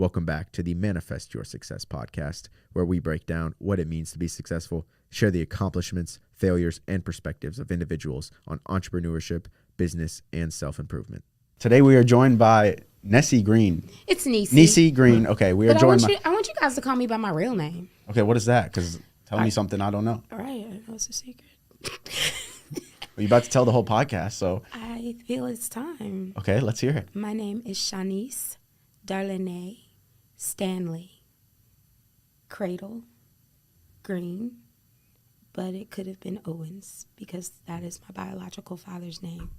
Welcome back to the Manifest Your Success podcast, where we break down what it means to be successful, share the accomplishments, failures, and perspectives of individuals on entrepreneurship, business, and self-improvement. Today we are joined by Nessie Green. It's Niecy. Niecy Green. Okay, we are joined by... I want you guys to call me by my real name. Okay, what is that? Because tell me something I don't know. All right, I know it's a secret. Well, you're about to tell the whole podcast, so... I feel it's time. Okay, let's hear it. My name is Shanice Darlene Stanley Cradle Green, but it could have been Owens because that is my biological father's name.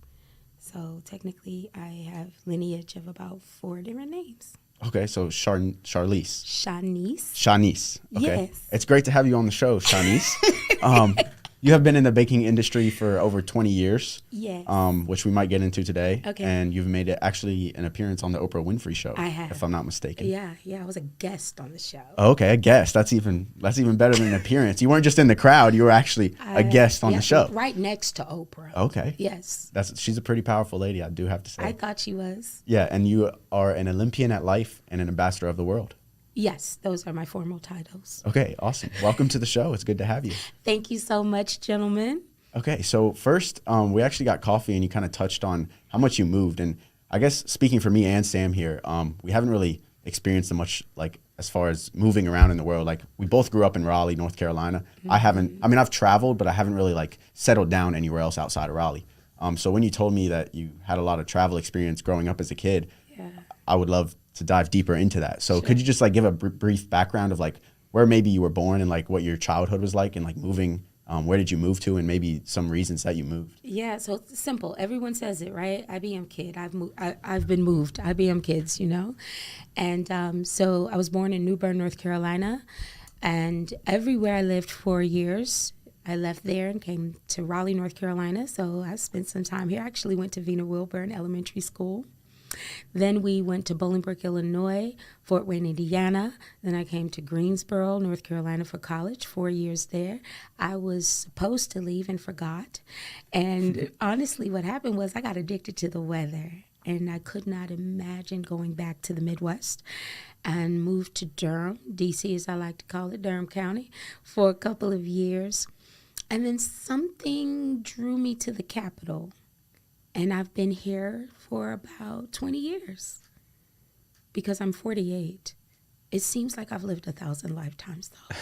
So technically, I have lineage of about 4 different names. Okay, so Charlize. Shanice. Okay. Yes. It's great to have you on the show, Shanice. You have been in the baking industry for over 20 years. Yes. Which we might get into today. Okay. And you've made it actually an appearance on the Oprah Winfrey Show. I have. If I'm not mistaken. Yeah, I was a guest on the show. Okay, a guest. That's even better than an appearance. You weren't just in the crowd. You were actually a guest on the show. Right next to Oprah. Okay. Yes. She's a pretty powerful lady, I do have to say. I thought she was. Yeah, and you are an Olympian at life and an ambassador of the world. Yes, those are my formal titles. Okay, awesome. Welcome to the show. It's good to have you. Thank you so much, gentlemen. Okay, so first, we actually got coffee and you kind of touched on how much you moved. And I guess speaking for me and Sam here, we haven't really experienced so much like as far as moving around in the world. Like we both grew up in Raleigh, North Carolina. Mm-hmm. I've traveled, but I haven't really like settled down anywhere else outside of Raleigh. So when you told me that you had a lot of travel experience growing up as a kid, I would love to dive deeper into that. So could you just like give a brief background of like where maybe you were born and like what your childhood was like and like moving, where did you move to and maybe some reasons that you moved? Yeah, so it's simple. Everyone says it, right? IBM kid. I've been moved. IBM kids, you know? And so I was born in New Bern, North Carolina, and everywhere I lived 4 years. I left there and came to Raleigh, North Carolina. So I spent some time here. I actually went to Vina Wilburn Elementary School. Then we went to Bolingbrook, Illinois, Fort Wayne, Indiana. Then I came to Greensboro, North Carolina for college, 4 years there. I was supposed to leave and forgot. And honestly, what happened was I got addicted to the weather. And I could not imagine going back to the Midwest and moved to Durham, D.C. as I like to call it, Durham County, for a couple of years. And then something drew me to the capital. And I've been here for about 20 years because I'm 48. It seems like I've lived 1,000 lifetimes, though.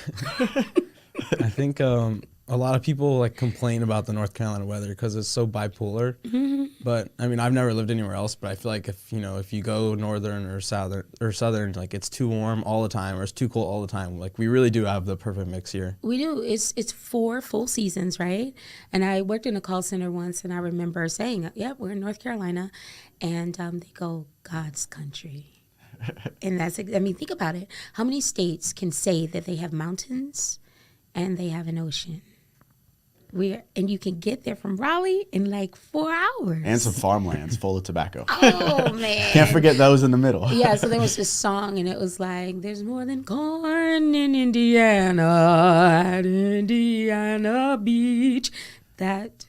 I think a lot of people like complain about the North Carolina weather because it's so bipolar. Mm-hmm. But I mean, I've never lived anywhere else, but I feel like if you go northern or southern, like it's too warm all the time or it's too cold all the time. Like we really do have the perfect mix here. We do. It's 4 full seasons, right? And I worked in a call center once, and I remember saying, "Yep, we're in North Carolina," and they go, "God's country." And think about it. How many states can say that they have mountains and they have an ocean? And you can get there from Raleigh in like 4 hours. And some farmlands full of tobacco. Oh, man. Can't forget those in the middle. Yeah, so there was this song, and it was like, there's more than corn in Indiana at Indiana Beach. That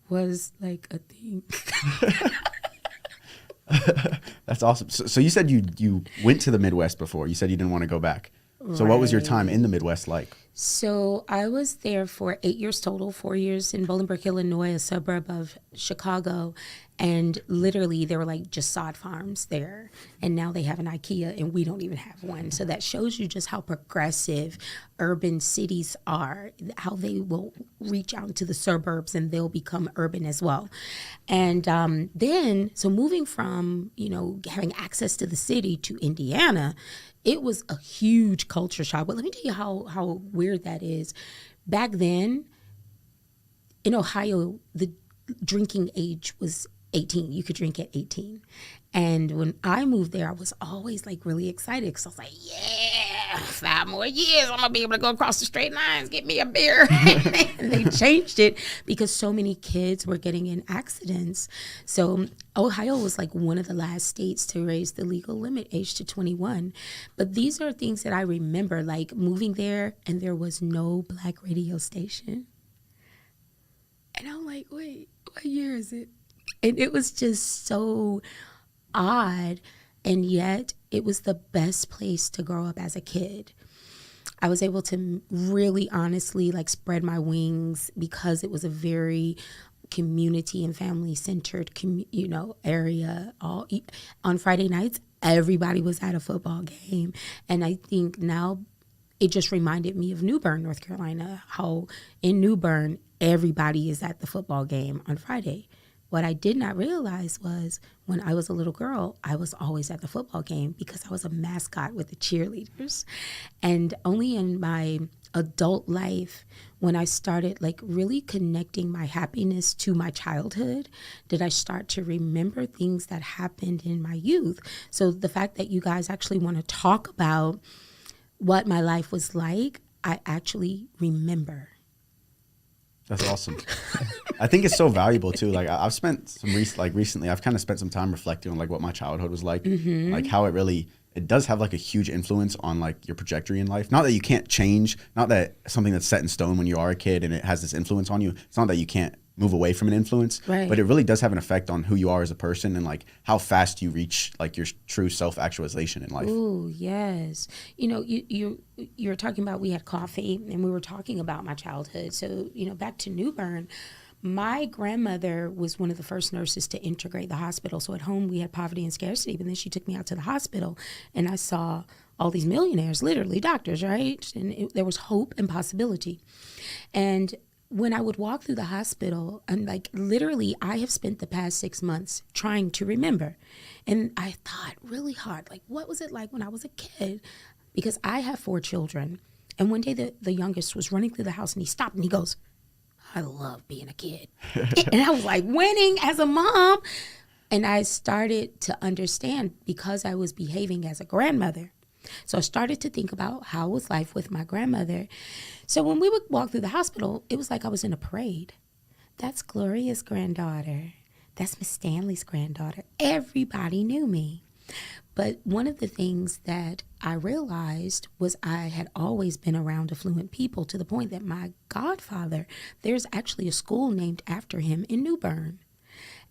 was like a thing. That's awesome. So you said you went to the Midwest before. You said you didn't want to go back. So what was your time in the Midwest like? So I was there for 8 years total, 4 years in Bolingbrook, Illinois, a suburb of Chicago. And literally there were like just sod farms there. And now they have an IKEA and we don't even have one. So that shows you just how progressive urban cities are, how they will reach out into the suburbs and they'll become urban as well. And so moving from, having access to the city to Indiana, it was a huge culture shock. But let me tell you how weird that is. Back then, in Ohio, the drinking age was 18. You could drink at 18. And when I moved there, I was always like really excited because I was like, yeah, 5 more years, I'm going to be able to go across the straight lines, get me a beer. And they changed it because so many kids were getting in accidents. So Ohio was like one of the last states to raise the legal limit age to 21. But these are things that I remember, like moving there and there was no Black radio station. And I'm like, wait, what year is it? And it was just so odd And yet it was the best place to grow up as a kid. I was able to really honestly like spread my wings because it was a very community and family centered, area. On Friday nights, everybody was at a football game. And I think now it just reminded me of New Bern, North Carolina, how in New Bern, everybody is at the football game on Friday. What I did not realize was when I was a little girl, I was always at the football game because I was a mascot with the cheerleaders. And only in my adult life, when I started like really connecting my happiness to my childhood, did I start to remember things that happened in my youth. So the fact that you guys actually want to talk about what my life was like, I actually remember. That's awesome. I think it's so valuable too. Like I've spent some recently, I've kind of spent some time reflecting on like what my childhood was like, like how it does have like a huge influence on like your trajectory in life. Not that you can't change, not that something that's set in stone when you are a kid and it has this influence on you. It's not that you can't move away from an influence, right. But it really does have an effect on who you are as a person and like how fast you reach like your true self-actualization in life. Ooh, yes. You're talking about, we had coffee and we were talking about my childhood. So, back to New Bern, my grandmother was one of the first nurses to integrate the hospital. So at home we had poverty and scarcity, but then she took me out to the hospital and I saw all these millionaires, literally doctors, right? And there was hope and possibility. And when I would walk through the hospital, and like literally I have spent the past 6 months trying to remember. And I thought really hard, like what was it like when I was a kid? Because I have 4 children. And one day the youngest was running through the house and he stopped and he goes, I love being a kid. And I was like winning as a mom. And I started to understand because I was behaving as a grandmother. So I started to think about how was life with my grandmother. So when we would walk through the hospital, it was like I was in a parade. That's Gloria's granddaughter. That's Miss Stanley's granddaughter. Everybody knew me. But one of the things that I realized was I had always been around affluent people to the point that my godfather, there's actually a school named after him in New Bern.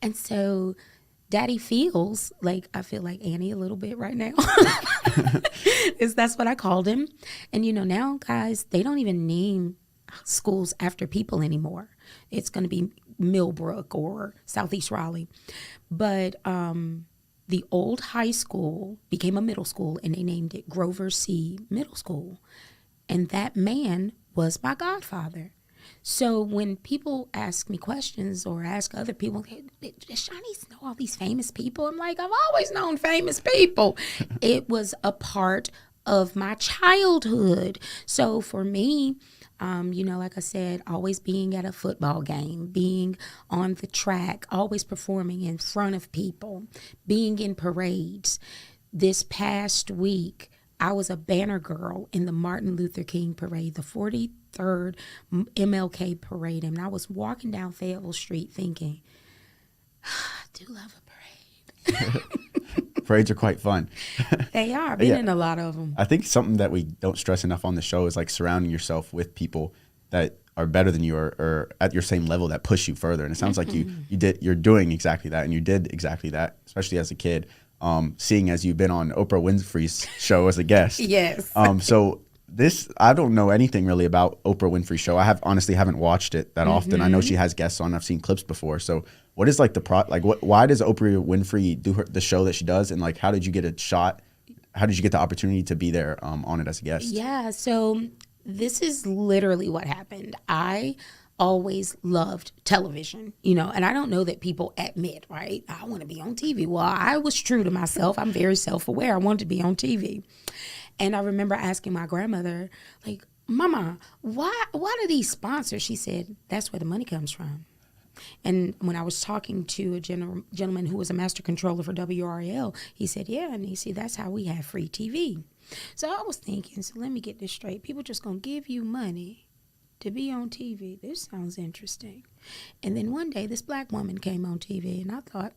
And so Daddy feels like, I feel like Annie a little bit right now. That's what I called him. And now guys, they don't even name schools after people anymore. It's going to be Millbrook or Southeast Raleigh. But the old high school became a middle school and they named it Grover C. Middle School. And that man was my godfather. So when people ask me questions or ask other people, hey, does Shanice know all these famous people? I'm like, I've always known famous people. It was a part of my childhood. So for me, like I said, always being at a football game, being on the track, always performing in front of people, being in parades. This past week, I was a banner girl in the Martin Luther King parade, the 43rd MLK parade. And I was walking down Fayetteville Street thinking, I do love a parade. Parades are quite fun. They are. I've been in a lot of them. I think something that we don't stress enough on the show is like surrounding yourself with people that are better than you or at your same level that push you further. And it sounds like you're doing exactly that, and you did exactly that, especially as a kid. Seeing as you've been on Oprah Winfrey's show as a guest. Yes. So I don't know anything really about Oprah Winfrey's show. I honestly haven't watched it that often. I know she has guests on. I've seen clips before. So what is like why does Oprah Winfrey do the show that she does? And like, how did you get a shot? How did you get the opportunity to be there on it as a guest? Yeah. So this is literally what happened. I always loved television, and I don't know that people admit, right? I want to be on TV. Well, I was true to myself. I'm very self-aware. I wanted to be on TV. And I remember asking my grandmother, like, Mama, why do these sponsors? She said, that's where the money comes from. And when I was talking to a gentleman who was a master controller for WRL, he said, yeah, and he said, that's how we have free TV. So I was thinking, so let me get this straight. People just going to give you money to be on TV. This sounds interesting. And then one day, this black woman came on TV, and I thought,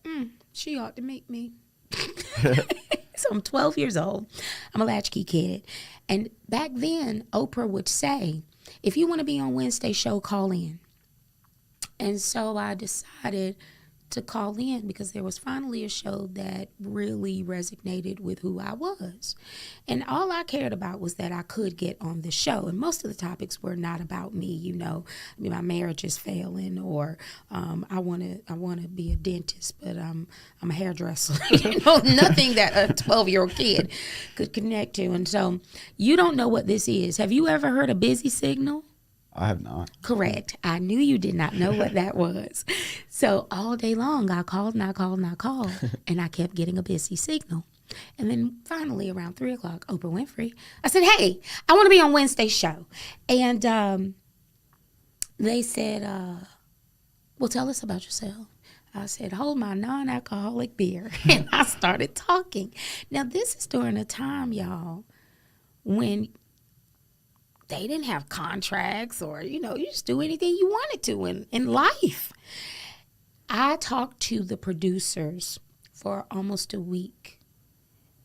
she ought to meet me. So I'm 12 years old. I'm a latchkey kid. And back then, Oprah would say, if you want to be on Wednesday show, call in. And so I decided to call in because there was finally a show that really resonated with who I was. And all I cared about was that I could get on the show. And most of the topics were not about me, you know. I mean, my marriage is failing, or I want to be a dentist, but I'm a hairdresser. You know, nothing that a 12-year-old kid could connect to. And so you don't know what this is. Have you ever heard a busy signal? I have not. Correct. I knew you did not know what that was. So all day long, I called and I called and I called, and I kept getting a busy signal. And then finally, around 3 o'clock, Oprah Winfrey, I said, hey, I want to be on Wednesday's show. And they said, well, tell us about yourself. I said, hold my non-alcoholic beer. And I started talking. Now, this is during a time, y'all, when they didn't have contracts, or, you know, you just do anything you wanted to in life. I talked to the producers for almost a week.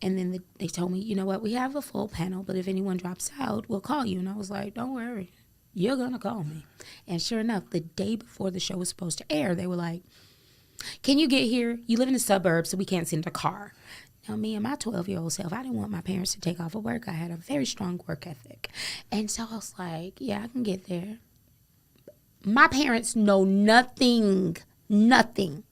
And then they told me, you know what, we have a full panel, but if anyone drops out, we'll call you. And I was like, don't worry, you're going to call me. And sure enough, the day before the show was supposed to air, they were like, can you get here? You live in the suburbs, so we can't send a car. Now, me and my 12-year-old self, I didn't want my parents to take off of work. I had a very strong work ethic. And so I was like, yeah, I can get there. My parents know nothing. Now,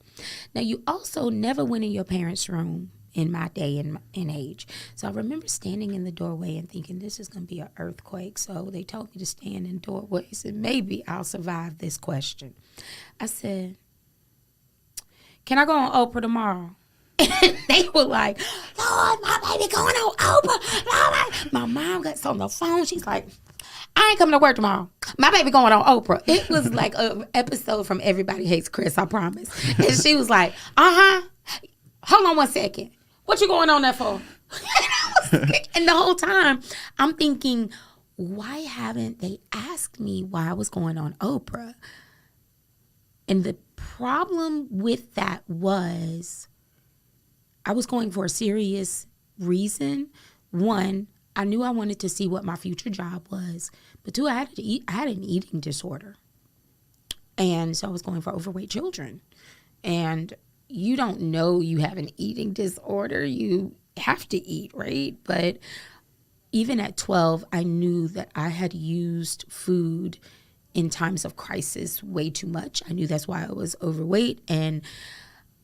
you also never went in your parents' room in my day and age. So I remember standing in the doorway and thinking, this is going to be an earthquake. So they told me to stand in doorways and maybe I'll survive this question. I said, can I go on Oprah tomorrow? And they were like, Lord, my baby going on Oprah. Lord, my mom gets on the phone. She's like, I ain't coming to work tomorrow. My baby going on Oprah. It was like an episode from Everybody Hates Chris, I promise. And she was like, hold on 1 second. What you going on there for? And the whole time I'm thinking, why haven't they asked me why I was going on Oprah? And the problem with that was I was going for a serious reason. One, I knew I wanted to see what my future job was. But two, I had an eating disorder. And so I was going for overweight children. And you don't know you have an eating disorder. You have to eat, right? But even at 12, I knew that I had used food in times of crisis way too much. I knew that's why I was overweight. And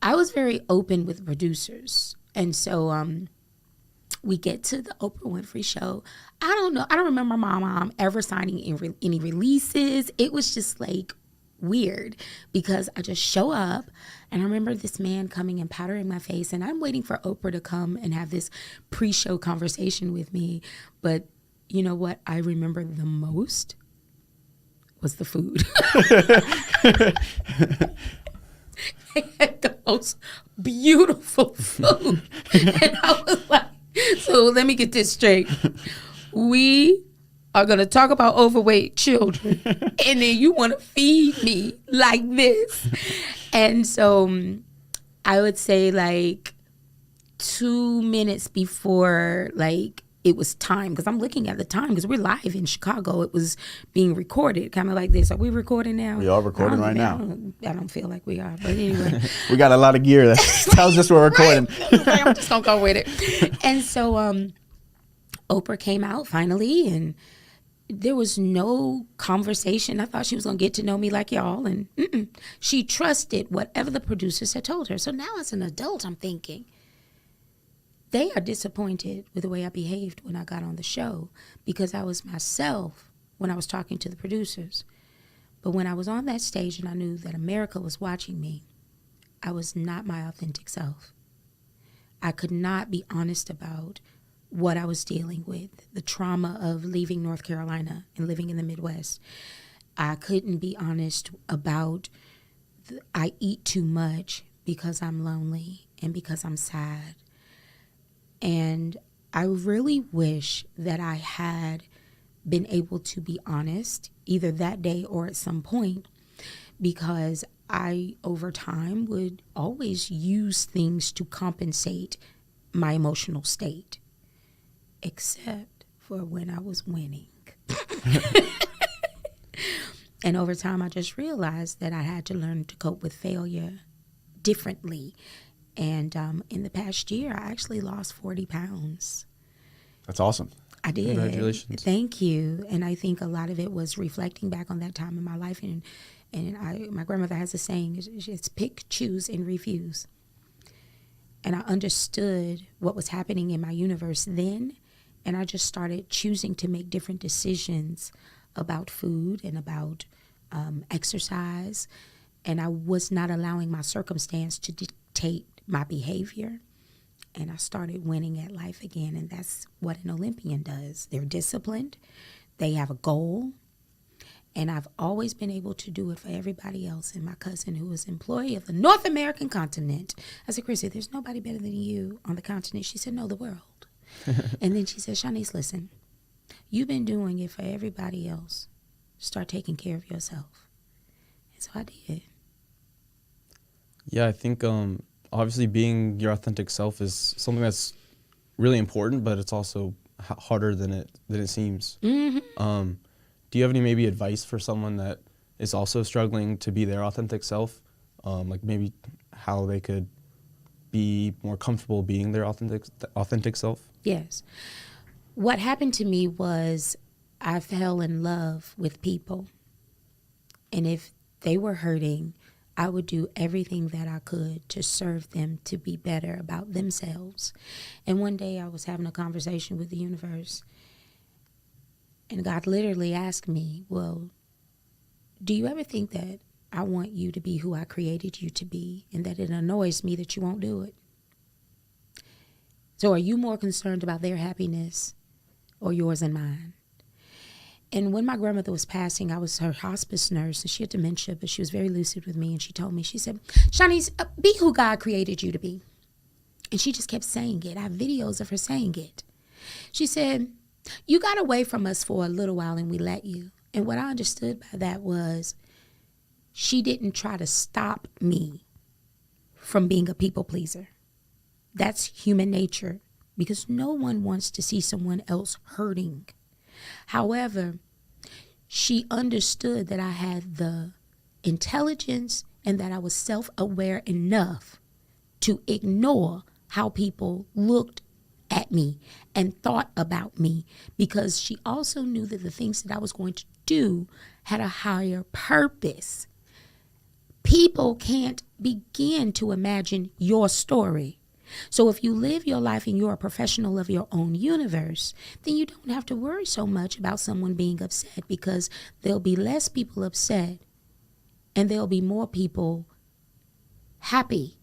I was very open with producers. And so we get to the Oprah Winfrey show. I don't know. I don't remember my mom ever signing any releases. It was just like weird because I just show up and I remember this man coming and powdering my face, and I'm waiting for Oprah to come and have this pre-show conversation with me. But you know what I remember the most was the food. They had the most beautiful food. And I was like, so let me get this straight. We are going to talk about overweight children, and then you want to feed me like this. And so I would say like 2 minutes before like it was time, because I'm looking at the time because we're live in Chicago. It was being recorded, kind of like this. Are we recording now? We are recording right now. I don't feel like we are, but anyway. We got a lot of gear that tells us we're recording. Right? I'm just going to go with it. And so Oprah came out finally, and there was no conversation. I thought she was going to get to know me like y'all, and she trusted whatever the producers had told her. So now as an adult, I'm thinking, they are disappointed with the way I behaved when I got on the show because I was myself when I was talking to the producers. But when I was on that stage and I knew that America was watching me, I was not my authentic self. I could not be honest about what I was dealing with, the trauma of leaving North Carolina and living in the Midwest. I couldn't be honest about I eat too much because I'm lonely and because I'm sad. And I really wish that I had been able to be honest either that day or at some point, because I, over time, would always use things to compensate my emotional state, except for when I was winning. And over time, I just realized that I had to learn to cope with failure differently. And in the past year, I actually lost 40 pounds. That's awesome. I did. Congratulations. Thank you. And I think a lot of it was reflecting back on that time in my life. And my grandmother has a saying, it's pick, choose, and refuse. And I understood what was happening in my universe then. And I just started choosing to make different decisions about food and about exercise. And I was not allowing my circumstance to dictate my behavior. And I started winning at life again. And that's what an Olympian does. They're disciplined. They have a goal. And I've always been able to do it for everybody else. And my cousin, who was employee of the North American continent, I said, Chrissy, there's nobody better than you on the continent. She said, no, the world. And then she said, Shanice, listen, you've been doing it for everybody else. Start taking care of yourself. And so I did. Yeah, I think obviously being your authentic self is something that's really important, but it's also harder than it seems. Mm-hmm. Do you have any maybe advice for someone that is also struggling to be their authentic self? Like maybe how they could be more comfortable being their authentic self? Yes. What happened to me was I fell in love with people. And if they were hurting, I would do everything that I could to serve them to be better about themselves. And one day I was having a conversation with the universe, and God literally asked me, well, do you ever think that I want you to be who I created you to be, and that it annoys me that you won't do it? So are you more concerned about their happiness or yours and mine? And when my grandmother was passing, I was her hospice nurse, and she had dementia, but she was very lucid with me. And she told me, she said, Shanice, be who God created you to be. And she just kept saying it. I have videos of her saying it. She said, you got away from us for a little while and we let you. And what I understood by that was she didn't try to stop me from being a people pleaser. That's human nature, because no one wants to see someone else hurting. However, she understood that I had the intelligence and that I was self-aware enough to ignore how people looked at me and thought about me, because she also knew that the things that I was going to do had a higher purpose. People can't begin to imagine your story. So if you live your life and you're a professional of your own universe, then you don't have to worry so much about someone being upset, because there'll be less people upset and there'll be more people happy.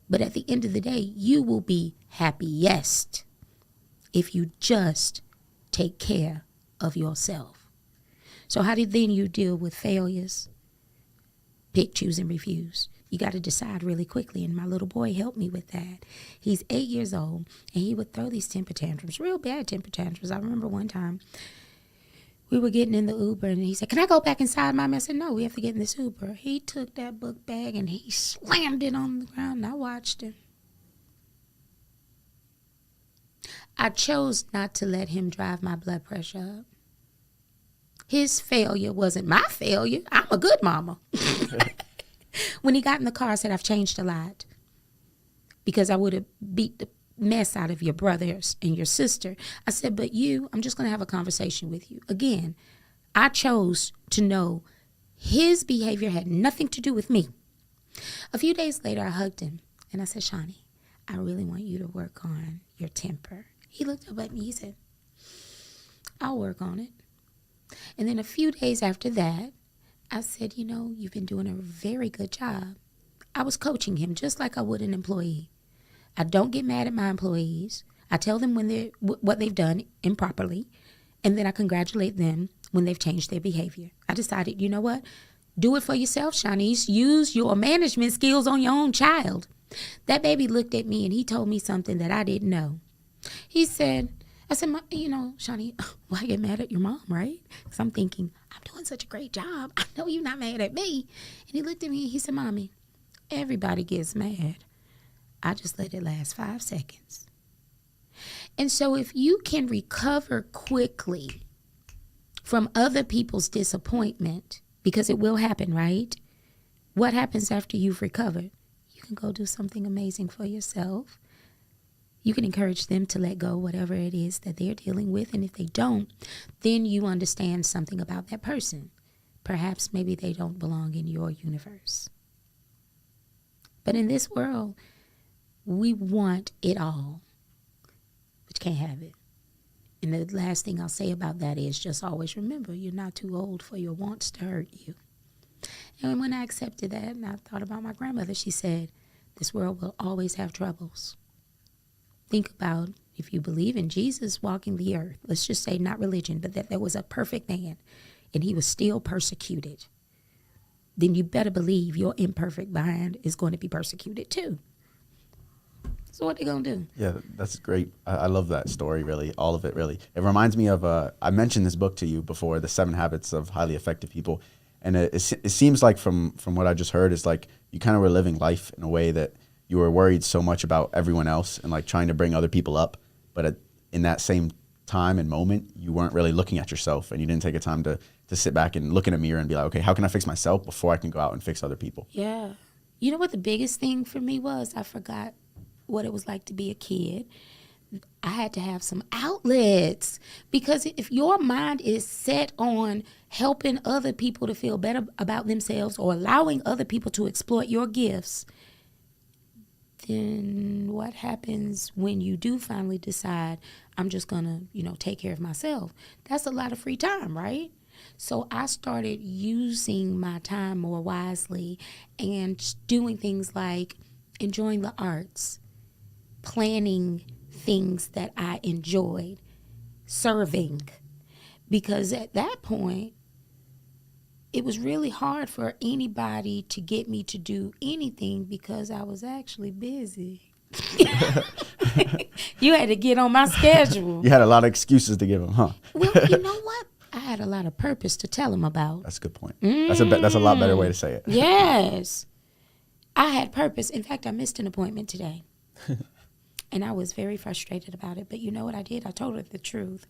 But at the end of the day, you will be happiest if you just take care of yourself. So how did then you deal with failures? Pick, choose, and refuse. You got to decide really quickly, and my little boy helped me with that. He's 8 years old, and he would throw these temper tantrums, real bad temper tantrums. I remember one time we were getting in the Uber, and he said, can I go back inside, Mom? I said, no, we have to get in this Uber. He took that book bag, and he slammed it on the ground, and I watched him. I chose not to let him drive my blood pressure up. His failure wasn't my failure. I'm a good mama. When he got in the car, I said, I've changed a lot, because I would have beat the mess out of your brothers and your sister. I said, but you, I'm just going to have a conversation with you. Again, I chose to know his behavior had nothing to do with me. A few days later, I hugged him, and I said, Shawnee, I really want you to work on your temper. He looked up at me. He said, I'll work on it. And then a few days after that, I said, you know, you've been doing a very good job. I was coaching him just like I would an employee. I don't get mad at my employees. I tell them when what they've done improperly, and then I congratulate them when they've changed their behavior. I decided, you know what? Do it for yourself, Shanice. Use your management skills on your own child. That baby looked at me, and he told me something that I didn't know. He said, I said, you know, Shawnee, why get mad at your mom, right? Because I'm thinking, I'm doing such a great job. I know you're not mad at me. And he looked at me and he said, Mommy, everybody gets mad. I just let it last 5 seconds. And so if you can recover quickly from other people's disappointment, because it will happen, right? What happens after you've recovered? You You can go do something amazing for yourself. You can encourage them to let go whatever it is that they're dealing with. And if they don't, then you understand something about that person. Perhaps maybe they don't belong in your universe. But in this world, we want it all, but you can't have it. And the last thing I'll say about that is just always remember, you're not too old for your wants to hurt you. And when I accepted that, and I thought about my grandmother, she said, this world will always have troubles. Think about if you believe in Jesus walking the earth, let's just say not religion, but that there was a perfect man and he was still persecuted, then you better believe your imperfect behind is going to be persecuted too. So what they going to do? Yeah, that's great. I love that story, really, all of it, really. It reminds me of, I mentioned this book to you before, The 7 Habits of Highly Effective People. And it seems like from what I just heard, is like you kind of were living life in a way that you were worried so much about everyone else and like trying to bring other people up. But in that same time and moment, you weren't really looking at yourself, and you didn't take a time to sit back and look in a mirror and be like, okay, how can I fix myself before I can go out and fix other people? Yeah. You know what the biggest thing for me was? I forgot what it was like to be a kid. I had to have some outlets, because if your mind is set on helping other people to feel better about themselves or allowing other people to exploit your gifts, then what happens when you do finally decide, I'm just going to, take care of myself? That's a lot of free time, right? So I started using my time more wisely and doing things like enjoying the arts, planning things that I enjoyed, serving. Because at that point, it was really hard for anybody to get me to do anything because I was actually busy. You had to get on my schedule. You had a lot of excuses to give them, huh? Well, you know what? I had a lot of purpose to tell them about. That's a good point. That's a lot better way to say it. Yes. I had purpose. In fact, I missed an appointment today. And I was very frustrated about it. But you know what I did? I told her the truth.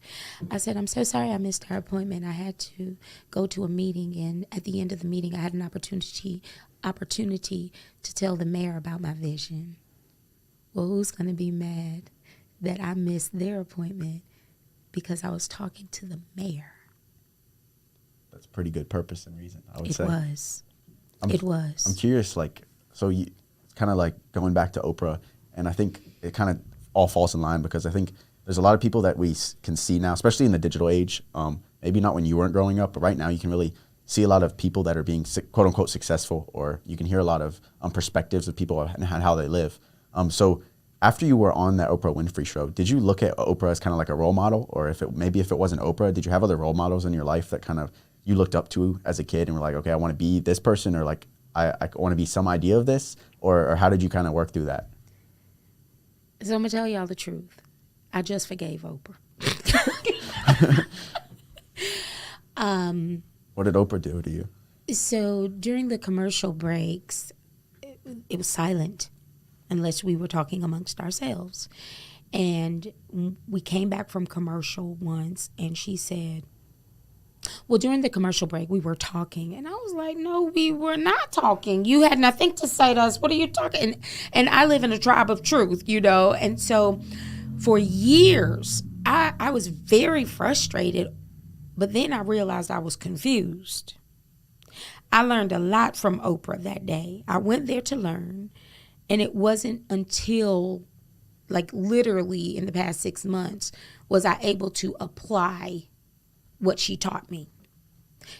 I said, I'm so sorry I missed our appointment. I had to go to a meeting, and at the end of the meeting, I had an opportunity to tell the mayor about my vision. Well, who's going to be mad that I missed their appointment because I was talking to the mayor? That's pretty good purpose and reason, I would say. It was. I'm curious, so it's kind of like going back to Oprah, and I think it kind of all falls in line because I think there's a lot of people that we can see now, especially in the digital age. Maybe not when you weren't growing up, but right now you can really see a lot of people that are being quote unquote successful, or you can hear a lot of perspectives of people and how they live. So after you were on that Oprah Winfrey show, did you look at Oprah as kind of like a role model? Or if it wasn't Oprah, did you have other role models in your life that kind of you looked up to as a kid and were like, okay, I want to be this person, or like I want to be some idea of this? Or how did you kind of work through that? So I'm going to tell y'all the truth. I just forgave Oprah. What did Oprah do to you? So during the commercial breaks, it was silent unless we were talking amongst ourselves. And we came back from commercial once, and she said, well, during the commercial break, we were talking. And I was like, no, we were not talking. You had nothing to say to us. What are you talking? And I live in a tribe of truth, And so for years, I was very frustrated. But then I realized I was confused. I learned a lot from Oprah that day. I went there to learn. And it wasn't until, literally in the past 6 months, was I able to apply what she taught me.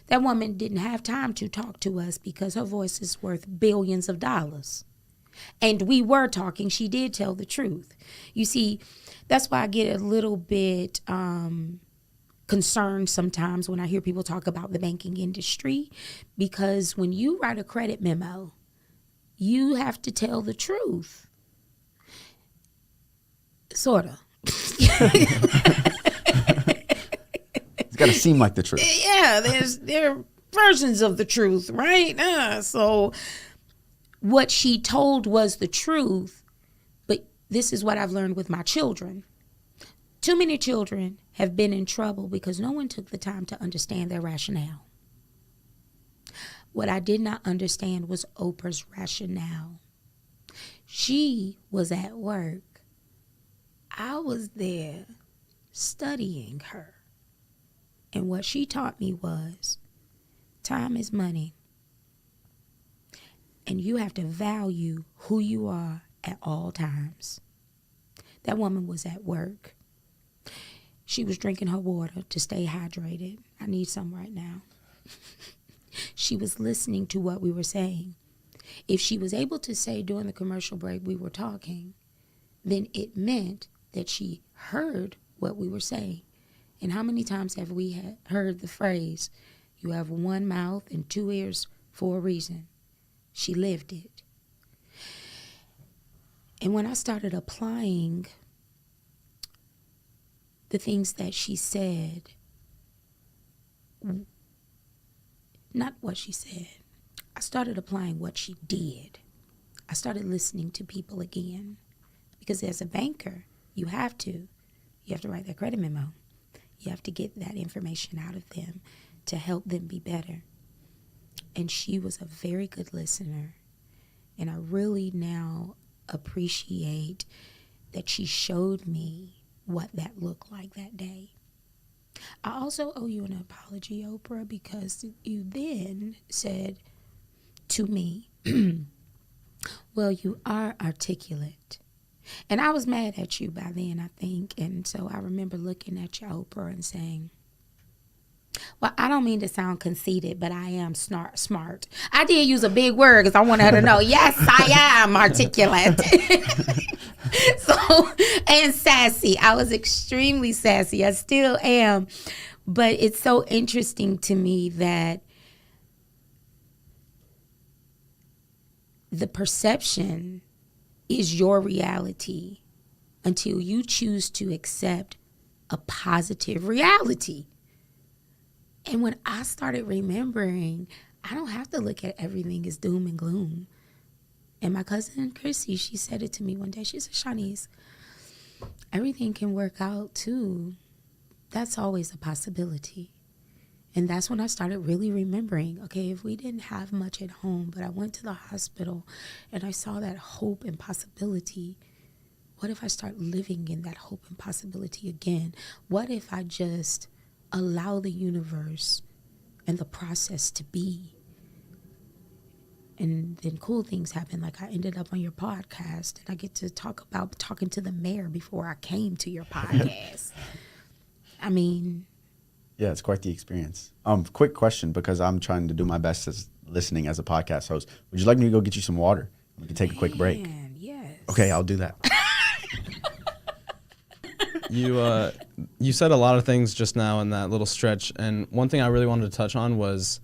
That woman didn't have time to talk to us because her voice is worth billions of dollars. And we were talking. She did tell the truth. You see, that's why I get a little bit concerned sometimes when I hear people talk about the banking industry, because when you write a credit memo, you have to tell the truth. Sort of. It's got to seem like the truth. Yeah, there are versions of the truth, right? So what she told was the truth, but this is what I've learned with my children. Too many children have been in trouble because no one took the time to understand their rationale. What I did not understand was Oprah's rationale. She was at work. I was there studying her. And what she taught me was time is money. And you have to value who you are at all times. That woman was at work. She was drinking her water to stay hydrated. I need some right now. She was listening to what we were saying. If she was able to say during the commercial break we were talking, then it meant that she heard what we were saying. And how many times have we heard the phrase, you have one mouth and two ears for a reason? She lived it. And when I started applying the things that she said, not what she said, I started applying what she did. I started listening to people again. Because as a banker, you have to write their credit memo. You have to get that information out of them to help them be better. And she was a very good listener. And I really now appreciate that she showed me what that looked like that day. I also owe you an apology, Oprah, because you then said to me, well, you are articulate. And I was mad at you by then, I think. And so I remember looking at you, Oprah, and saying, well, I don't mean to sound conceited, but I am smart. I did use a big word because I wanted her to know, yes, I am articulate. So, and sassy. I was extremely sassy. I still am. But it's so interesting to me that the perception is your reality until you choose to accept a positive reality. And when I started remembering, I don't have to look at everything as doom and gloom. And my cousin Chrissy, she said it to me one day. She said, Shanice, everything can work out too. That's always a possibility. And that's when I started really remembering, okay, if we didn't have much at home, but I went to the hospital and I saw that hope and possibility, what if I start living in that hope and possibility again? What if I just allow the universe and the process to be? And then cool things happen. Like I ended up on your podcast and I get to talk about talking to the mayor before I came to your podcast. I mean... Yeah, it's quite the experience. Quick question, because I'm trying to do my best as listening as a podcast host. Would you like me to go get you some water? We can take a quick break. Yes. Okay, I'll do that. You said a lot of things just now in that little stretch, and one thing I really wanted to touch on was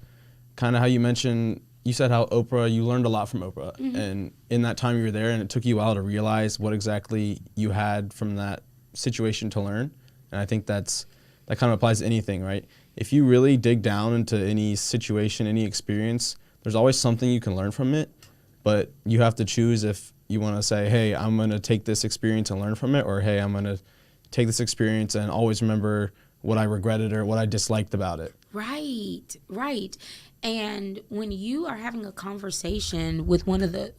kind of how you mentioned, you said how Oprah, you learned a lot from Oprah, and in that time you were there, and it took you a while to realize what exactly you had from that situation to learn, and I think that kind of applies to anything, right? If you really dig down into any situation, any experience, there's always something you can learn from it, but you have to choose if you want to say, hey, I'm going to take this experience and learn from it, or hey, I'm going to take this experience and always remember what I regretted or what I disliked about it. Right. And when you are having a conversation with one of the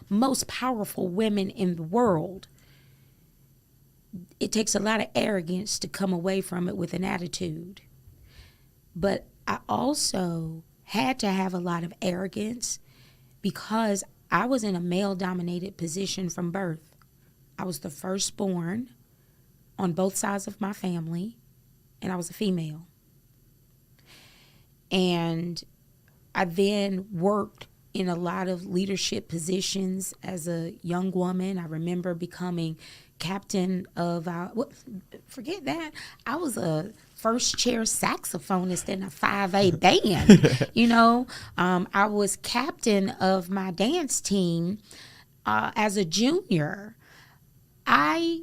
most powerful women in the world, it takes a lot of arrogance to come away from it with an attitude. But I also had to have a lot of arrogance because I was in a male-dominated position from birth. I was the firstborn on both sides of my family, and I was a female. And I then worked in a lot of leadership positions as a young woman. I remember becoming captain of forget that. I was a first chair saxophonist in a 5A band. I was captain of my dance team as a junior. I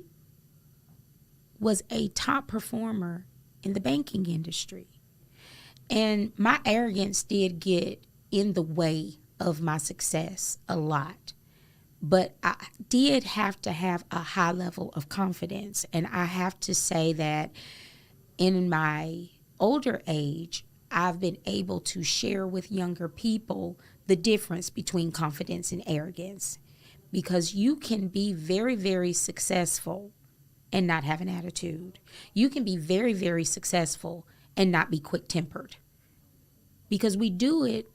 was a top performer in the banking industry. And my arrogance did get in the way of my success a lot. But I did have to have a high level of confidence. And I have to say that in my older age, I've been able to share with younger people the difference between confidence and arrogance, because you can be very, very successful and not have an attitude. You can be very, very successful and not be quick-tempered, because we do it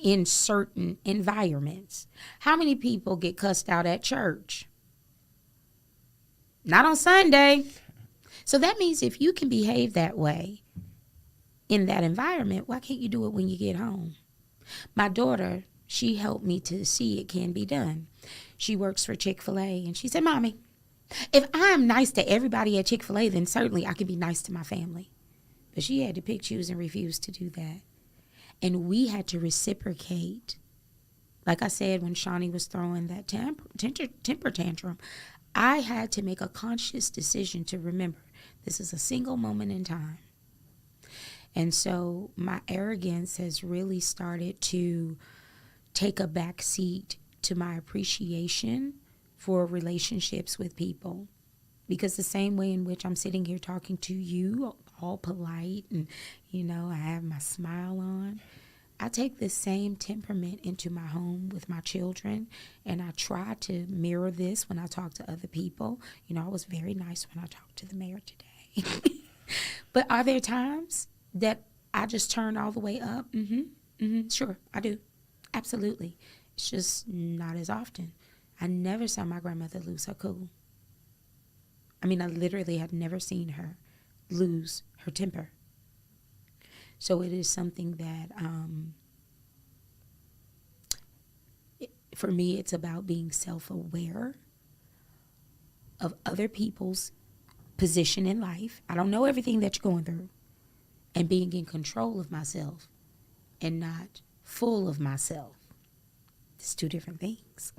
in certain environments. How many people get cussed out at church? Not on Sunday. So that means if you can behave that way in that environment, why can't you do it when you get home? My daughter, she helped me to see it can be done. She works for Chick-fil-A, and she said, Mommy, if I'm nice to everybody at Chick-fil-A, then certainly I can be nice to my family. But she had to pick, choose, and refuse to do that. And we had to reciprocate. Like I said, when Shawnee was throwing that temper tantrum, I had to make a conscious decision to remember this is a single moment in time. And so my arrogance has really started to take a back seat to my appreciation for relationships with people. Because the same way in which I'm sitting here talking to you, all polite and, I have my smile on, I take this same temperament into my home with my children, and I try to mirror this when I talk to other people. I was very nice when I talked to the mayor today. But are there times that I just turn all the way up? Sure, I do. Absolutely. It's just not as often. I never saw my grandmother lose her cool. I literally had never seen her lose her temper. So it is something that, for me, it's about being self-aware of other people's position in life. I don't know everything that you're going through. And being in control of myself and not full of myself. It's two different things.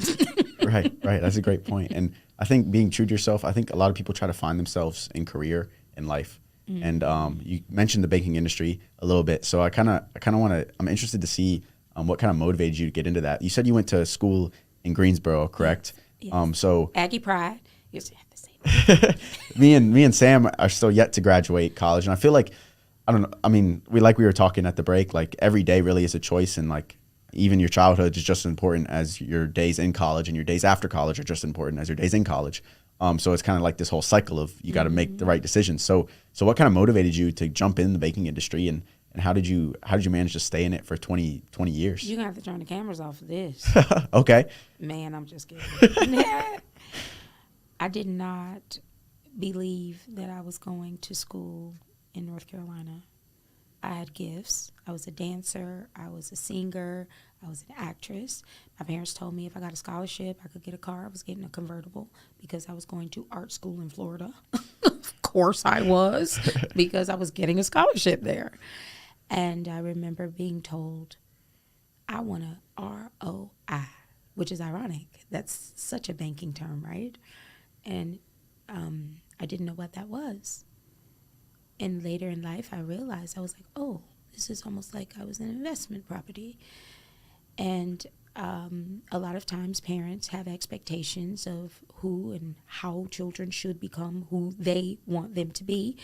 Right. That's a great point. And I think being true to yourself, I think a lot of people try to find themselves in career and life. Mm-hmm. And you mentioned the banking industry a little bit. So I'm interested to see what kind of motivated you to get into that. You said you went to school in Greensboro, correct? Yes. So Aggie Pride. You have to say that. me and Sam are still yet to graduate college. And I feel like, we were talking at the break, like every day really is a choice, and like even your childhood is just as important as your days in college, and your days after college are just as important as your days in college. So it's kind of like this whole cycle of you got to make the right decisions. So what kind of motivated you to jump in the banking industry, and how did you manage to stay in it for 20 years? You're going to have to turn the cameras off of this. Okay. Man, I'm just kidding. I did not believe that I was going to school in North Carolina. I had gifts. I was a dancer. I was a singer. I was an actress. My parents told me if I got a scholarship, I could get a car. I was getting a convertible because I was going to art school in Florida. Of course I was, because I was getting a scholarship there. And I remember being told, I want a ROI, which is ironic. That's such a banking term, right? And I didn't know what that was. And later in life, I realized, I was like, oh, this is almost like I was an investment property. And a lot of times parents have expectations of who and how children should become who they want them to be.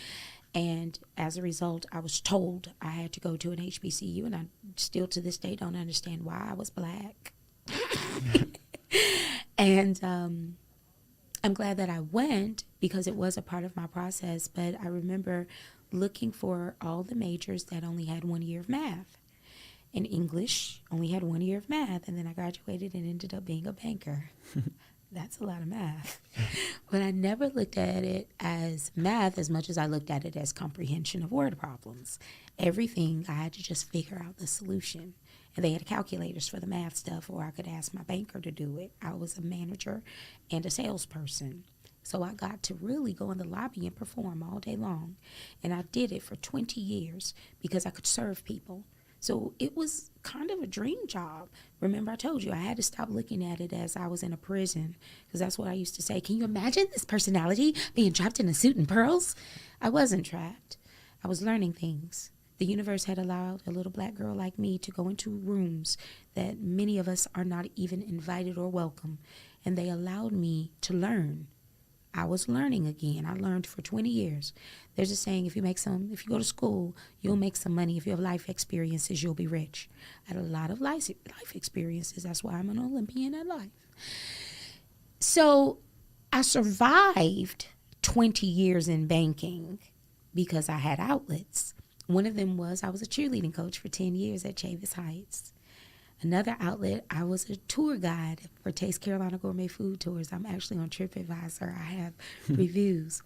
And as a result, I was told I had to go to an HBCU, and I still to this day don't understand why I was black. And I'm glad that I went because it was a part of my process. But I remember looking for all the majors that only had 1 year of math. And English only had 1 year of math. And then I graduated and ended up being a banker. That's a lot of math. But I never looked at it as math as much as I looked at it as comprehension of word problems. Everything, I had to just figure out the solution. And they had calculators for the math stuff, or I could ask my banker to do it. I was a manager and a salesperson. So I got to really go in the lobby and perform all day long. And I did it for 20 years because I could serve people. So it was kind of a dream job. Remember, I told you I had to stop looking at it as I was in a prison, because that's what I used to say. Can you imagine this personality being trapped in a suit and pearls? I wasn't trapped. I was learning things. The universe had allowed a little black girl like me to go into rooms that many of us are not even invited or welcome. And they allowed me to learn. I was learning again. I learned for 20 years. There's a saying, if you go to school, you'll make some money. If you have life experiences, you'll be rich. I had a lot of life experiences. That's why I'm an Olympian at life. So I survived 20 years in banking because I had outlets. One of them was I was a cheerleading coach for 10 years at Chavis Heights. Another outlet, I was a tour guide for Taste Carolina Gourmet Food Tours. I'm actually on TripAdvisor. I have reviews.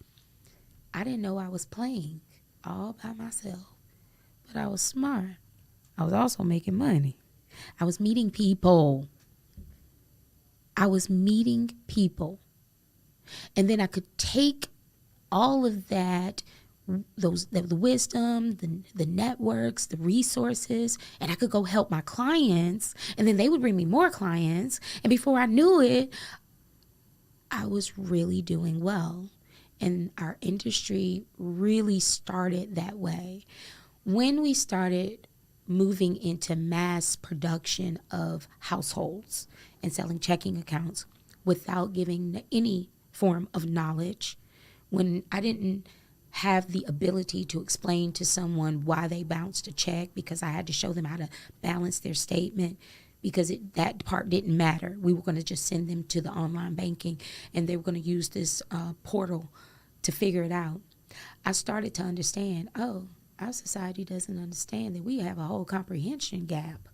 I didn't know I was playing all by myself, but I was smart. I was also making money. I was meeting people. And then I could take all of that, the wisdom, the networks, the resources, and I could go help my clients, and then they would bring me more clients. And before I knew it, I was really doing well. And our industry really started that way. When we started moving into mass production of households and selling checking accounts without giving any form of knowledge, when I didn't have the ability to explain to someone why they bounced a check because I had to show them how to balance their statement because that part didn't matter. We were going to just send them to the online banking and they were going to use this portal to figure it out. I started to understand, our society doesn't understand that we have a whole comprehension gap.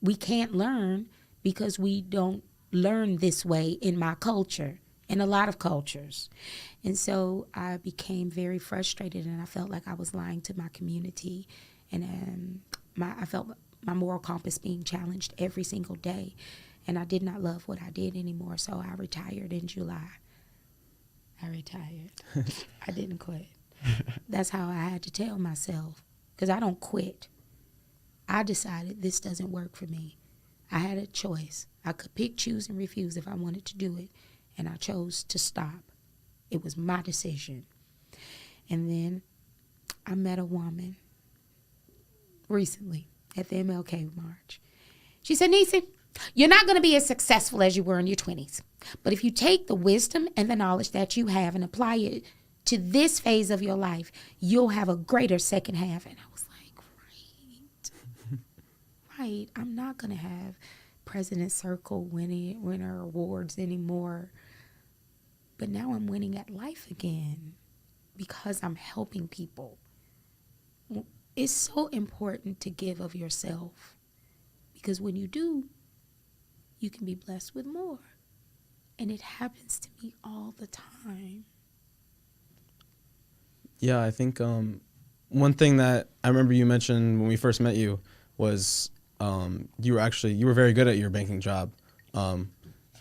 We can't learn because we don't learn this way in my culture. In a lot of cultures. And so I became very frustrated and I felt like I was lying to my community. And I felt my moral compass being challenged every single day. And I did not love what I did anymore. So I retired in July. I didn't quit. That's how I had to tell myself. Because I don't quit. I decided this doesn't work for me. I had a choice. I could pick, choose, and refuse if I wanted to do it. And I chose to stop. It was my decision. And then I met a woman recently at the MLK March. She said, Nisa, you're not going to be as successful as you were in your 20s. But if you take the wisdom and the knowledge that you have and apply it to this phase of your life, you'll have a greater second half. And I was like, right. I'm not going to have President's Circle winner awards anymore. But now I'm winning at life again because I'm helping people. It's so important to give of yourself because when you do, you can be blessed with more. And it happens to me all the time. Yeah, I think one thing that I remember you mentioned when we first met you was you were very good at your banking job. I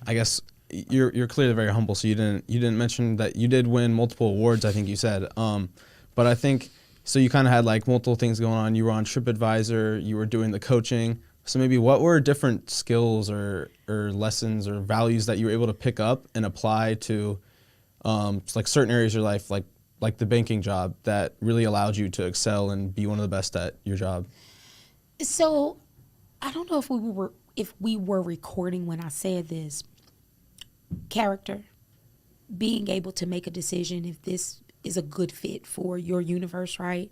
guess you're clearly very humble, so you didn't mention that you did win multiple awards, I think you said. But I think so you kind of had like multiple things going on. You were on TripAdvisor, you were doing the coaching. So maybe what were different skills or lessons or values that you were able to pick up and apply to like certain areas of your life, like the banking job that really allowed you to excel and be one of the best at your job? So I don't know if we were recording when I said this. Character, being able to make a decision if this is a good fit for your universe, right?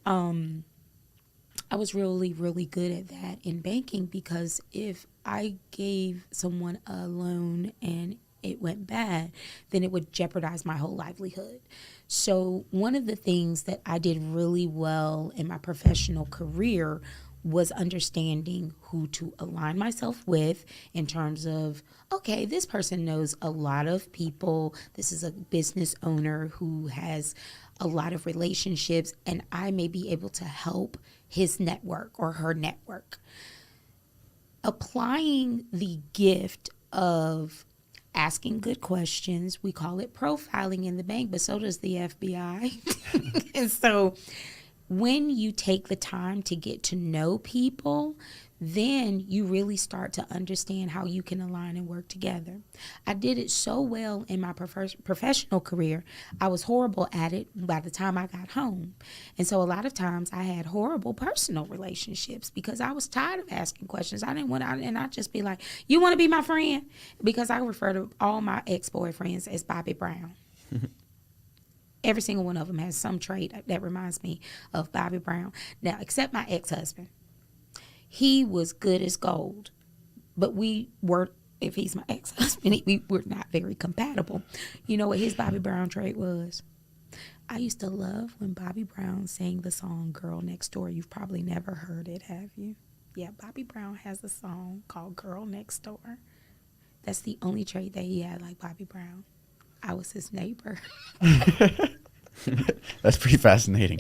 I was really, really good at that in banking because if I gave someone a loan and it went bad, then it would jeopardize my whole livelihood. So one of the things that I did really well in my professional career was understanding who to align myself with in terms of, okay, this person knows a lot of people. This is a business owner who has a lot of relationships, and I may be able to help his network or her network. Applying the gift of asking good questions, we call it profiling in the bank, but so does the FBI. And so when you take the time to get to know people, then you really start to understand how you can align and work together. I did it so well in my professional career. I was horrible at it by the time I got home. And so a lot of times I had horrible personal relationships because I was tired of asking questions. I didn't want to, and I'd just be like, you want to be my friend? Because I refer to all my ex-boyfriends as Bobby Brown. Every single one of them has some trait that reminds me of Bobby Brown. Now, except my ex-husband. He was good as gold, but we weren't, if he's my ex-husband, we were not very compatible. You know what his Bobby Brown trait was? I used to love when Bobby Brown sang the song Girl Next Door. You've probably never heard it, have you? Yeah, Bobby Brown has a song called Girl Next Door. That's the only trait that he had like Bobby Brown. I was his neighbor. That's pretty fascinating.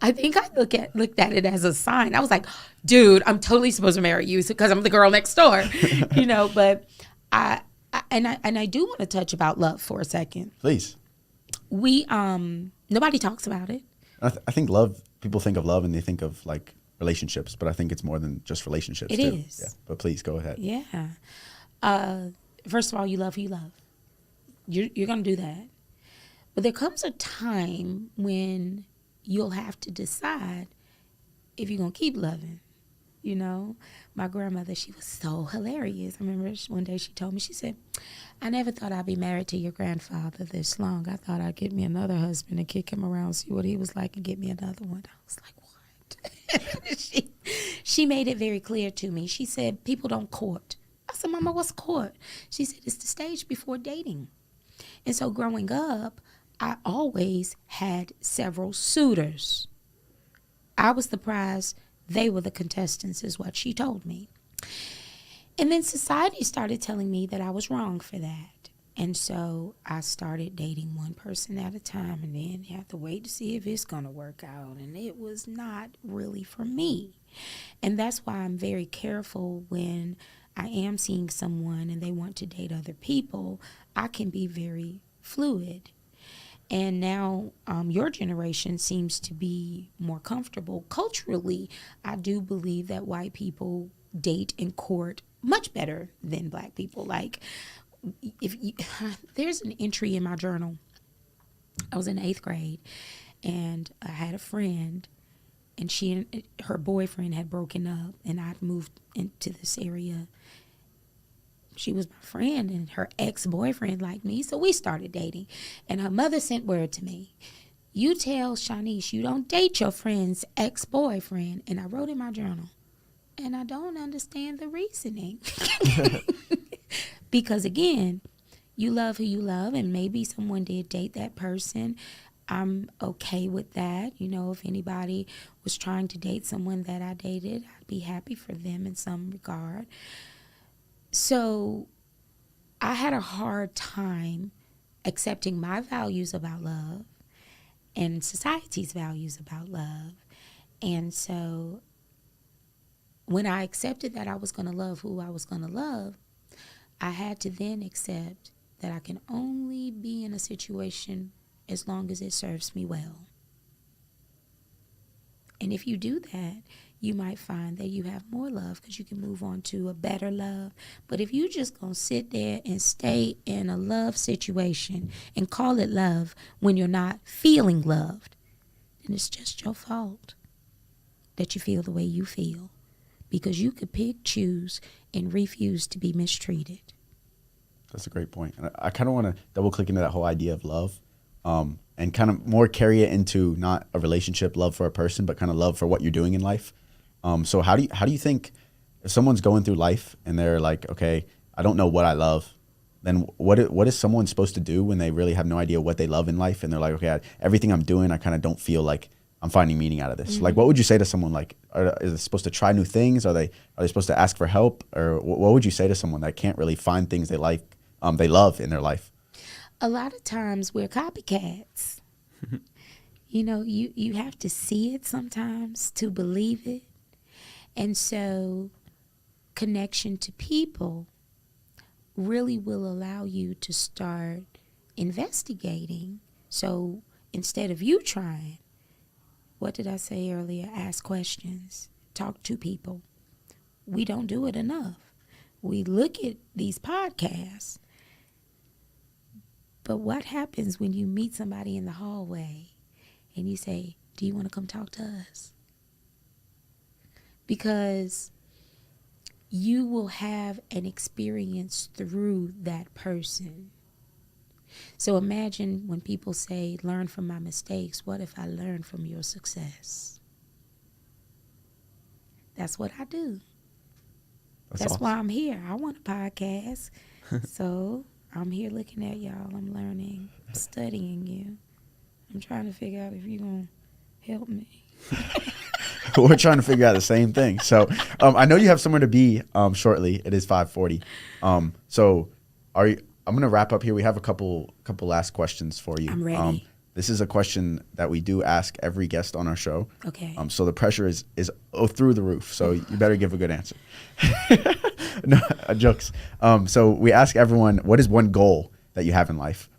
I think I looked at it as a sign. I was like, dude, I'm totally supposed to marry you because I'm the girl next door, you know. But I do want to touch about love for a second. Please. We nobody talks about it. I think love. People think of love and they think of like relationships, but I think it's more than just relationships. It is. Yeah. But please go ahead. Yeah. First of all, you love who you love. You're gonna do that. But there comes a time when you'll have to decide if you're going to keep loving. You know, my grandmother, she was so hilarious. I remember one day she told me, she said, I never thought I'd be married to your grandfather this long. I thought I'd get me another husband and kick him around, see what he was like, and get me another one. I was like, what? She made it very clear to me. She said, people don't court. I said, Mama, what's court? She said, it's the stage before dating. And so growing up, I always had several suitors. I was the prize. They were the contestants is what she told me. And then society started telling me that I was wrong for that. And so I started dating one person at a time, and then you have to wait to see if it's going to work out. And it was not really for me. And that's why I'm very careful when I am seeing someone and they want to date other people. I can be very fluid. And now your generation seems to be more comfortable. Culturally, I do believe that white people date and court much better than black people. Like, there's an entry in my journal. I was in 8th grade, and I had a friend, and she and her boyfriend had broken up, and I'd moved into this area. She was my friend, and her ex-boyfriend liked me, so we started dating. And her mother sent word to me, you tell Shanice you don't date your friend's ex-boyfriend. And I wrote in my journal, and I don't understand the reasoning. Because, again, you love who you love, and maybe someone did date that person. I'm okay with that. You know, if anybody was trying to date someone that I dated, I'd be happy for them in some regard. So I had a hard time accepting my values about love and society's values about love. And so when I accepted that I was going to love who I was going to love, I had to then accept that I can only be in a situation as long as it serves me well. And if you do that, you might find that you have more love because you can move on to a better love. But if you just gonna sit there and stay in a love situation and call it love when you're not feeling loved, then it's just your fault that you feel the way you feel, because you could pick, choose, and refuse to be mistreated. That's a great point. And I kind of want to double click into that whole idea of love, and kind of more carry it into not a relationship, love for a person, but kind of love for what you're doing in life. So how do you think if someone's going through life and they're like, okay, I don't know what I love, then what is someone supposed to do when they really have no idea what they love in life, and they're like, okay, everything I'm doing, I kind of don't feel like I'm finding meaning out of this. Mm-hmm. Like, what would you say to someone? Like, is it supposed to try new things? Are they supposed to ask for help? Or what would you say to someone that can't really find things they like, they love in their life? A lot of times we're copycats. You know, you have to see it sometimes to believe it. And so connection to people really will allow you to start investigating. So instead of you trying, what did I say earlier? Ask questions, talk to people. We don't do it enough. We look at these podcasts, but what happens when you meet somebody in the hallway and you say, do you want to come talk to us? Because you will have an experience through that person. So imagine when people say, learn from my mistakes. What if I learn from your success? That's what I do. That's awesome. why I'm here. I want a podcast. So I'm here looking at y'all. I'm learning, studying you. I'm trying to figure out if you're going to help me. We're trying to figure out the same thing. So I know you have somewhere to be shortly. It is 5:40. So I'm going to wrap up here. We have a couple last questions for you. I'm ready. This is a question that we do ask every guest on our show. Okay. So the pressure is through the roof. So you better give a good answer. No, jokes. So we ask everyone, what is one goal that you have in life?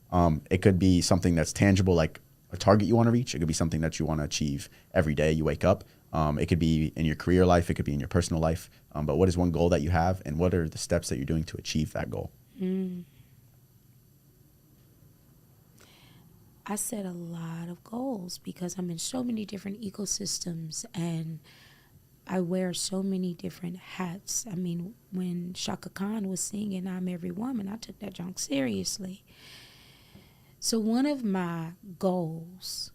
It could be something that's tangible, like a target you want to reach. It could be something that you want to achieve every day you wake up. It could be in your career life. It could be in your personal life. But what is one goal that you have, and what are the steps that you're doing to achieve that goal? I set a lot of goals because I'm in so many different ecosystems and I wear so many different hats. I mean, when Shaka Khan was singing I'm Every Woman, I took that junk seriously. So one of my goals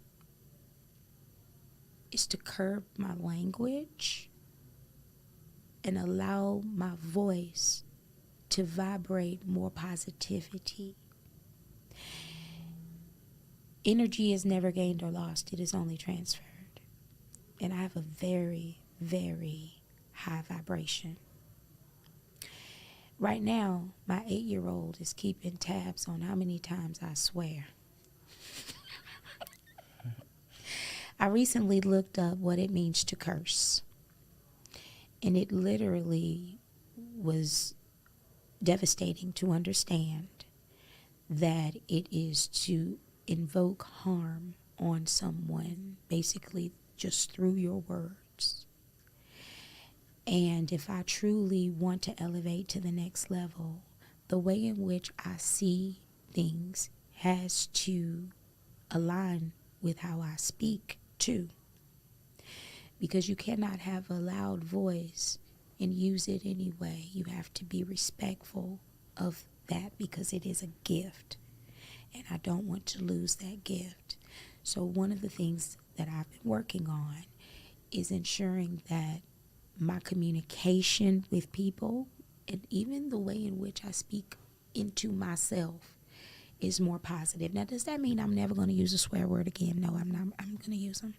is to curb my language and allow my voice to vibrate more positivity. Energy is never gained or lost. It is only transferred. And I have a very, very high vibration. Right now, my 8-year-old is keeping tabs on how many times I swear. I recently looked up what it means to curse. And it literally was devastating to understand that it is to invoke harm on someone, basically just through your words. And if I truly want to elevate to the next level, the way in which I see things has to align with how I speak too. Because you cannot have a loud voice and use it anyway. You have to be respectful of that because it is a gift. And I don't want to lose that gift. So one of the things that I've been working on is ensuring that my communication with people and even the way in which I speak into myself is more positive. Now, does that mean I'm never going to use a swear word again? No, I'm not. I'm going to use them.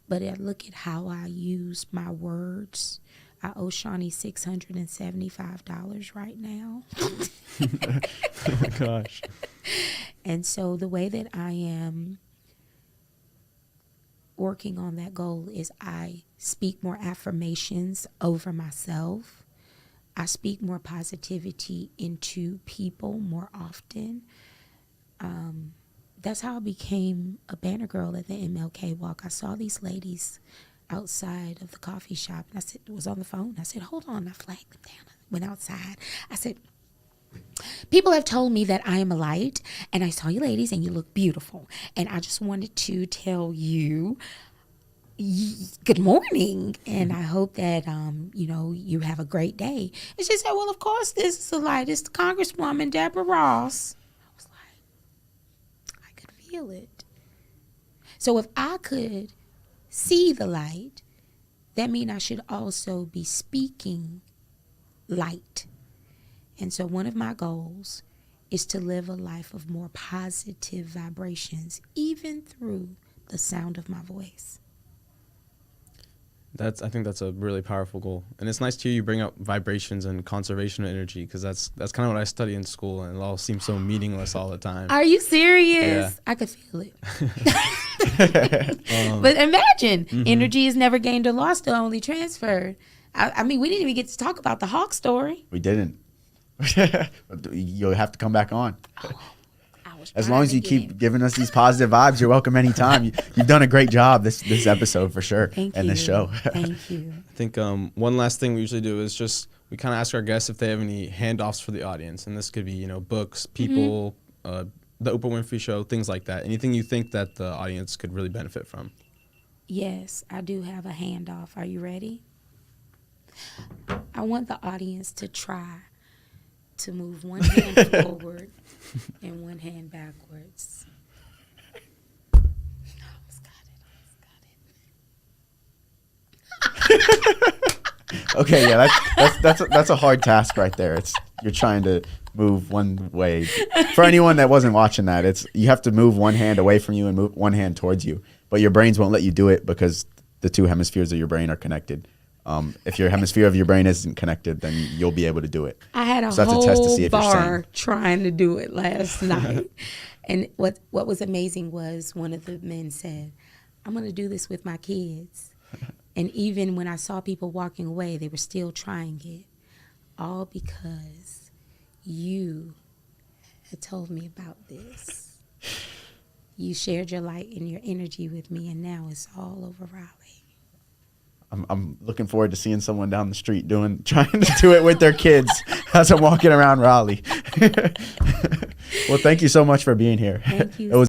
But I look at how I use my words. I owe Shawnee $675 right now. Oh my gosh. And so the way that I am working on that goal is I speak more affirmations over myself. I speak more positivity into people more often. That's how I became a banner girl at the MLK walk. I saw these ladies outside of the coffee shop, and I said, was on the phone. I said, hold on. I flagged them down. I went outside. I said, people have told me that I am a light, and I saw you ladies, and you look beautiful. And I just wanted to tell you, good morning, and I hope that, you have a great day. And she said, well, of course, this is a light. It's the Congresswoman, Deborah Ross. I was like, I could feel it. So if I could see the light, that means I should also be speaking light. And so one of my goals is to live a life of more positive vibrations, even through the sound of my voice. I think that's a really powerful goal. And it's nice to hear you bring up vibrations and conservation of energy, because that's kind of what I study in school, and it all seems so meaningless all the time. Are you serious? Yeah. I could feel it. But imagine, energy is never gained or lost, only transferred. I mean, we didn't even get to talk about the Hawk story. We didn't. You'll have to come back on. I as long as you keep giving us these positive vibes, you're welcome anytime. You've done a great job this episode for sure. Thank and you. this show. Thank you. I think one last thing we usually do is just we kind of ask our guests if they have any handoffs for the audience, and this could be books, people, the Oprah Winfrey Show, things like that. Anything you think that the audience could really benefit from? Yes, I do have a handoff. Are you ready? I want the audience to try to move one hand forward and one hand backwards. Almost got it. Okay, yeah, that's a hard task right there. You're trying to move one way. For anyone that wasn't watching that, you have to move one hand away from you and move one hand towards you. But your brains won't let you do it because the two hemispheres of your brain are connected. If your hemisphere of your brain isn't connected, then you'll be able to do it. I had a So that's a test to see whole if you're bar sane. trying to do it last night. And what was amazing was one of the men said, I'm going to do this with my kids. And even when I saw people walking away, they were still trying it. All because you had told me about this. You shared your light and your energy with me, and now it's all over Raleigh. I'm looking forward to seeing someone down the street trying to do it with their kids as I'm walking around Raleigh. Well, thank you so much for being here. Thank you. It was